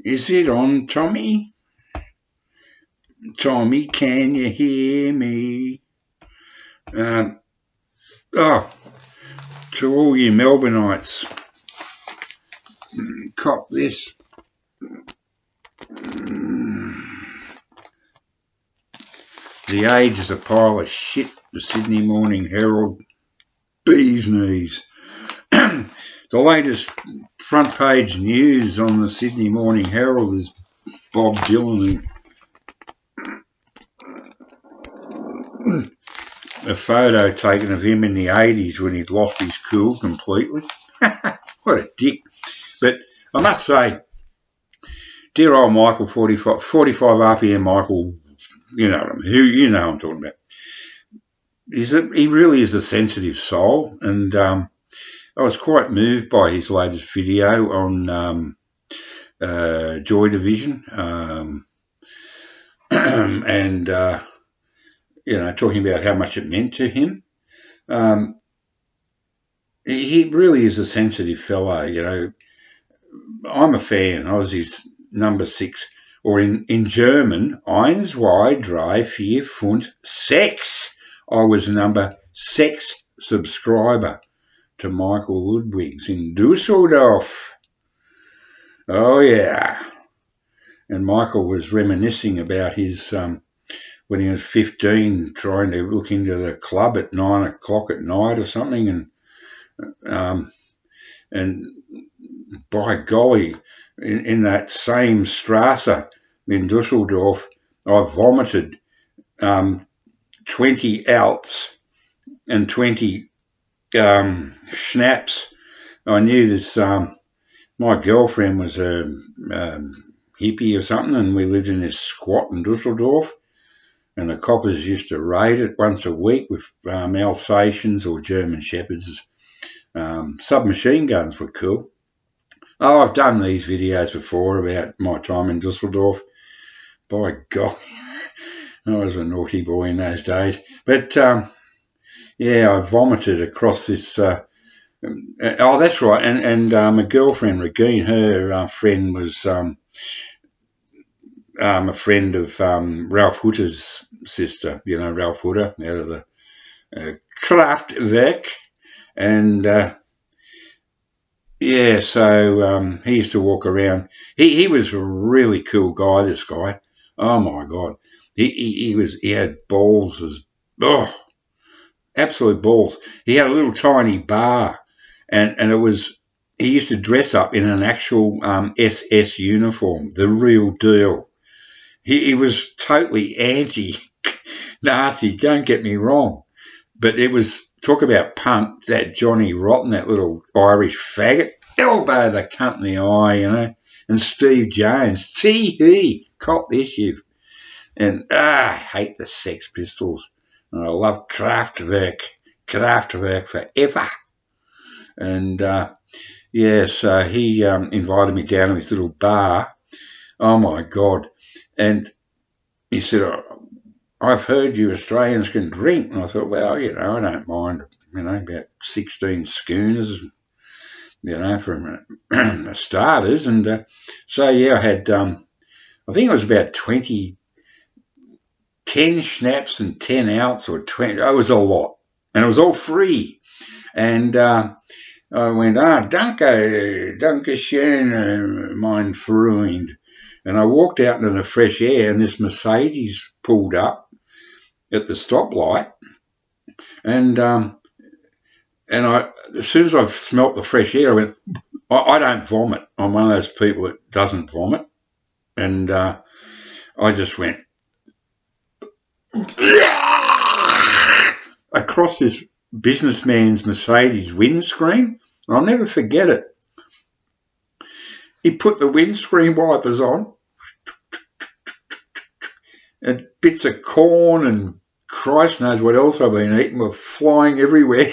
Is it on, Tommy? Tommy, can you hear me? Um, oh, to all you Melbourneites, cop this. The Age is a pile of shit. The Sydney Morning Herald, bee's knees. The latest front page news on the Sydney Morning Herald is Bob Dylan. A photo taken of him in the 80s when he'd lost his cool completely. What a dick. But I must say, dear old Michael, 45 RPM Michael, you know what I mean, you know what I'm talking about. He really is a sensitive soul, and I was quite moved by his latest video on Joy Division, and talking about how much it meant to him. He really is a sensitive fellow, you know. I'm a fan. I was his number 6, or in German, 1, 2, 3, 4, 5, 6. I was number 6 subscriber to Michael Ludwig's in Dusseldorf. Oh, yeah. And Michael was reminiscing about his, when he was 15, trying to look into the club at 9 o'clock at night or something. And by golly, in that same Strasse in Dusseldorf, I vomited 20 Alts and 20 Schnapps. I knew this, my girlfriend was a hippie or something, and we lived in this squat in Dusseldorf, and the coppers used to raid it once a week with Alsatians or German Shepherds. Submachine guns were cool. Oh, I've done these videos before about my time in Dusseldorf. By God, I was a naughty boy in those days. But, I vomited across this. Oh, that's right. And my girlfriend, Regine, her friend was a friend of Ralph Hutter's sister, you know, Ralph Hutter, out of the Kraftwerk. And so he used to walk around. He was a really cool guy, this guy. Oh, my God. He had balls absolute balls. He had a little tiny bar, and it was, he used to dress up in an actual SS uniform, the real deal. He was totally anti-Nazi, don't get me wrong, but it was, talk about punk, that Johnny Rotten, that little Irish faggot, elbow the cunt in the eye, you know, and Steve Jones, tee-hee, cop this, you. And I hate the Sex Pistols, and I love Kraftwerk forever. And so he invited me down to his little bar. Oh my God. And he said, I've heard you Australians can drink. And I thought, well, you know, I don't mind, you know, about 16 schooners, you know, from starters. And I had, I think it was about 10 schnapps and 10 outs or 20. It was a lot. And it was all free. And I went, danke schön, mein Freund. And I walked out into the fresh air, and this Mercedes pulled up at the stoplight. And I, as soon as I smelt the fresh air, I went, I don't vomit. I'm one of those people that doesn't vomit. And I just went across this businessman's Mercedes windscreen. And I'll never forget it. He put the windscreen wipers on, and bits of corn and Christ knows what else I've been eating were flying everywhere.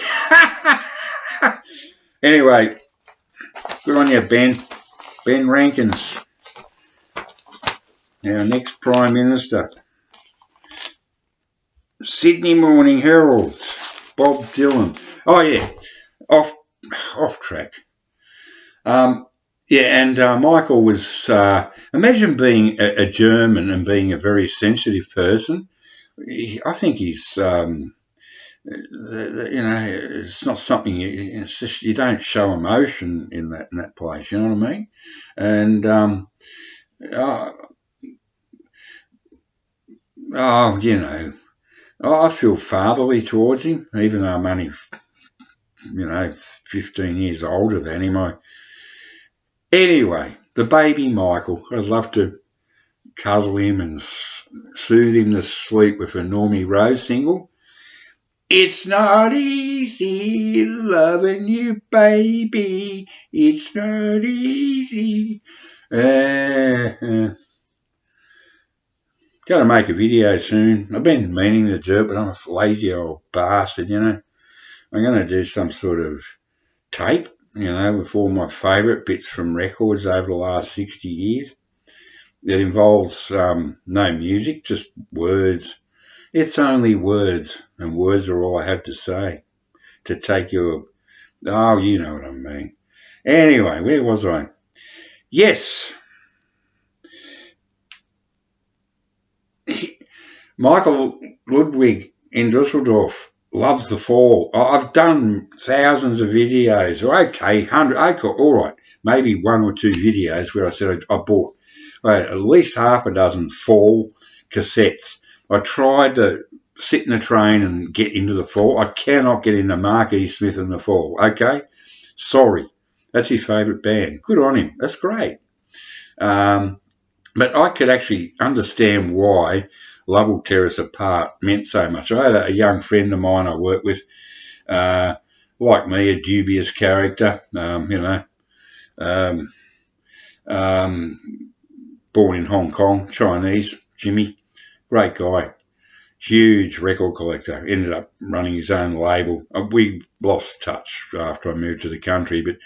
Anyway, good on you, Ben. Ben Rankins, our next Prime Minister. Sydney Morning Herald, Bob Dylan. Oh, yeah, off track. Yeah, and Michael was, imagine being a German and being a very sensitive person. I think he's, it's not something, it's just you don't show emotion in that place, you know what I mean? And, uh, I feel fatherly towards him, even though I'm only, 15 years older than him. Anyway, the baby Michael, I'd love to cuddle him and soothe him to sleep with a Normie Rose single. It's not easy loving you, baby. It's not easy. Gotta make a video soon. I've been meaning to do it, but I'm a lazy old bastard, I'm gonna do some sort of tape, with all my favourite bits from records over the last 60 years. It involves no music, just words. It's only words, and words are all I have to say to take you know what I mean. Anyway, where was I? Yes, Michael Ludwig in Dusseldorf loves the fall. I've done thousands of videos, okay, 100, okay, all right, maybe one or two videos where I said I bought at least half a dozen fall cassettes. I tried to sit in the train and get into the fall. I cannot get into Mark E. Smith in the fall, okay? Sorry. That's his favourite band. Good on him. That's great. But I could actually understand why Love Will Tear Us Apart meant so much. I had a young friend of mine I worked with, like me, a dubious character, born in Hong Kong, Chinese, Jimmy, great guy, huge record collector, ended up running his own label. We lost touch after I moved to the country, but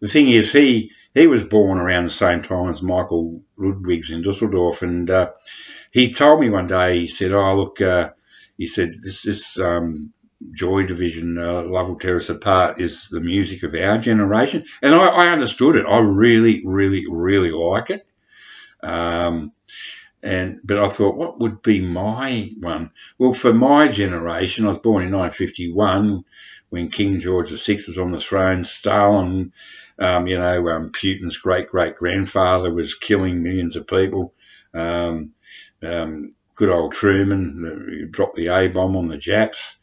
the thing is, he was born around the same time as Michael Ludwig's in Dusseldorf, and he told me one day, he said, "Oh, look," he said, this Joy Division, Love Will Tear Us Apart, is the music of our generation. And I understood it. I really, really, really like it. But I thought, what would be my one? Well, for my generation, I was born in 1951 when King George VI was on the throne. Stalin, Putin's great-great-grandfather was killing millions of people. Good old Truman dropped the A-bomb on the Japs.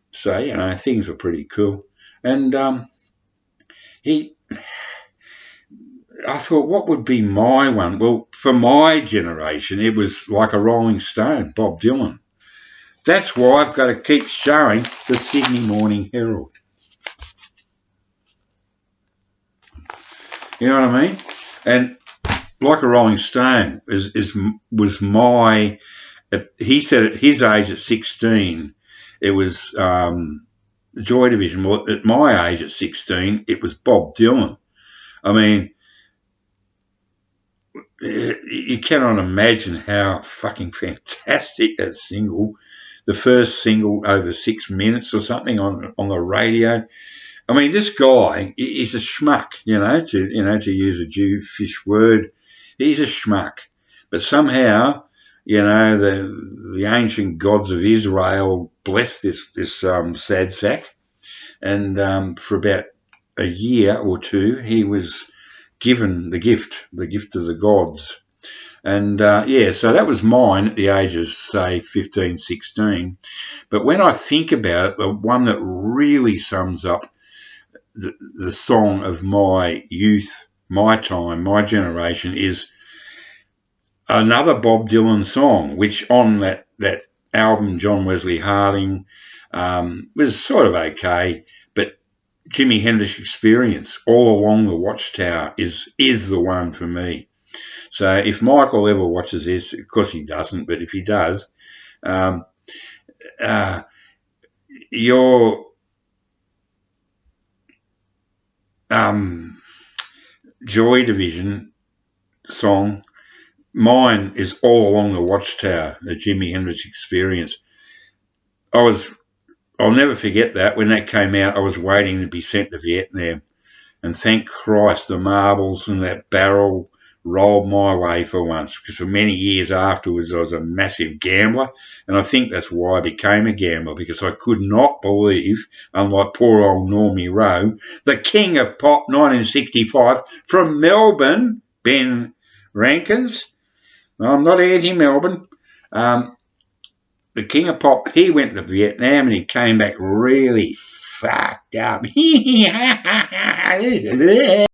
So, things were pretty cool. And I thought, what would be my one? Well, for my generation, it was like a Rolling Stone, Bob Dylan. That's why I've got to keep showing the Sydney Morning Herald. You know what I mean? And like a Rolling Stone was my. He said at his age at 16, it was Joy Division. Well, at my age at 16, it was Bob Dylan. I mean, you cannot imagine how fucking fantastic that single, the first single over 6 minutes or something on the radio. I mean, this guy is a schmuck, to use a Jewish word. He's a schmuck. But somehow, the ancient gods of Israel blessed this sad sack. And for about a year or two, he was given the gift of the gods. And so that was mine at the age of, say, 15, 16. But when I think about it, the one that really sums up the song of my youth, my time, my generation is another Bob Dylan song, which on that album, John Wesley Harding, was sort of okay, but Jimi Hendrix Experience, All Along the Watchtower, is the one for me. So if Michael ever watches this, of course he doesn't, but if he does, your Joy Division song, mine is All Along the Watchtower, the Jimi Hendrix Experience. I'll never forget that. When that came out, I was waiting to be sent to Vietnam. And thank Christ the marbles and that barrel rolled my way for once, because for many years afterwards I was a massive gambler, and I think that's why I became a gambler, because I could not believe, unlike poor old Normie Rowe, the King of Pop 1965 from Melbourne, Ben Rankins. I'm not anti-Melbourne. The King of Pop, he went to Vietnam and he came back really fucked up.